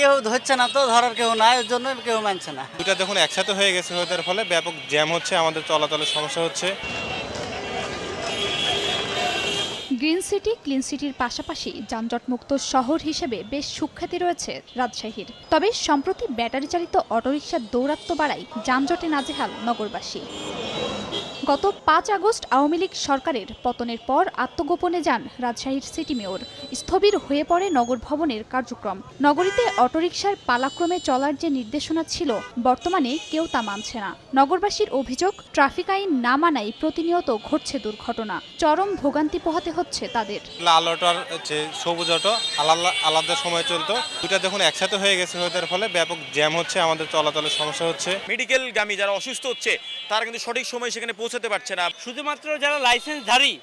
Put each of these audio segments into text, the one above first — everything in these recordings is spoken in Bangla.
কেউ ধরছে না, তো ধরার কেউ নাই, ওর জন্য কেউ মানছে না। দুটা যখন একসাথে হয়ে গেছে, হওয়ার ফলে ব্যাপক জ্যাম হচ্ছে, আমাদের চলাচলের সমস্যা হচ্ছে। গ্রিন সিটি ক্লিন সিটির পাশাপাশি যানজটমুক্ত শহর হিসেবে বেশ সুখ্যাতি রয়েছে রাজশাহীর। তবে সম্প্রতি ব্যাটারি চালিত অটোরিকশার দৌরাত্ম্য বাড়ায় যানজটে নাজেহাল নগরবাসী। গত ৫ আগস্ট আওয়ামী লীগ সরকারের পতনের পর আত্মগোপনে যান রাজশাহীর সিটি মেয়র। স্থবির হয়ে পড়ে নগর ভবনের কার্যক্রম। নগরীতে অটোরিকশার পালাক্রমে চলার যে নির্দেশনা ছিল, বর্তমানে কেউ তা মানছে না। নগরবাসীর অভিযোগ, ট্রাফিক আইন না মানায় প্রতিনিয়ত ঘটছে দুর্ঘটনা। চরম ভোগান্তি পোহাতে হচ্ছে তাদের। লাল অটো আর সবুজ অটো আলাদা সময় চলতো, দুটা যখন একসাথে হয়ে গেছে, হওয়ার ফলে ব্যাপক জ্যাম হচ্ছে, আমাদের চলাচলের সমস্যা হচ্ছে। মেডিকেলগামী যারা অসুস্থ হচ্ছে তারা কিন্তু সঠিক সময় সেখানে পৌঁছাতে পারছে না। শুধুমাত্র যারা লাইসেন্সধারী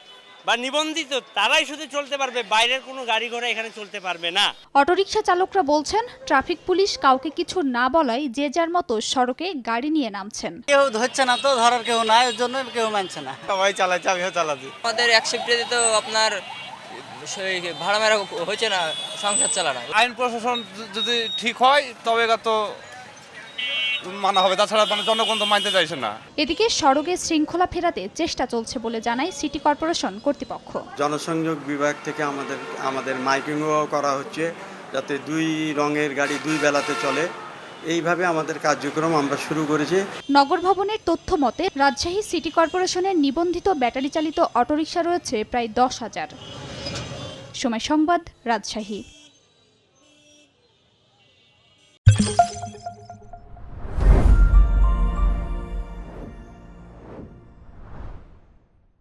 বা নিবন্ধিত তারাই শুধু চলতে পারবে, বাইরের কোনো গাড়ি ঘোড়া এখানে চলতে পারবে না। অটোরিকশা চালকরা বলছেন, ট্রাফিক পুলিশ কাউকে কিছু না বলায় যে যার মতো সড়কে গাড়ি নিয়ে নামছেন। কেউ ধরছে না, তো ধরার কেউ নাই, ওর জন্য কেউ মানছে না। সবাই চালাচ্ছে, আমিও চালাচ্ছি। আমাদের এক শিফটে তো আপনার ভাড়া মেরা হচ্ছে না, সংসার চালানো। আইন প্রশাসন যদি ঠিক হয় তবে তো মানা হবে, তাছাড়া জনগণ তো মানতে চাইছে না। এদিকে সড়কে শৃঙ্খলা ফেরাতে চেষ্টা চলছে বলে জানায় সিটি কর্পোরেশন কর্তৃপক্ষ। জনসংযোগ বিভাগ থেকে আমাদের মাইকিংও করা হচ্ছে, যাতে দুই রঙের গাড়ি দুই বেলাতে চলে। এইভাবে আমাদের কার্যক্রম আমরা শুরু করেছি। নগর ভবনের তথ্য মতে রাজশাহী সিটি কর্পোরেশনের নিবন্ধিত ব্যাটারি চালিত অটোরিকশা রয়েছে প্রায় 10,000। সময় সংবাদ, রাজশাহী।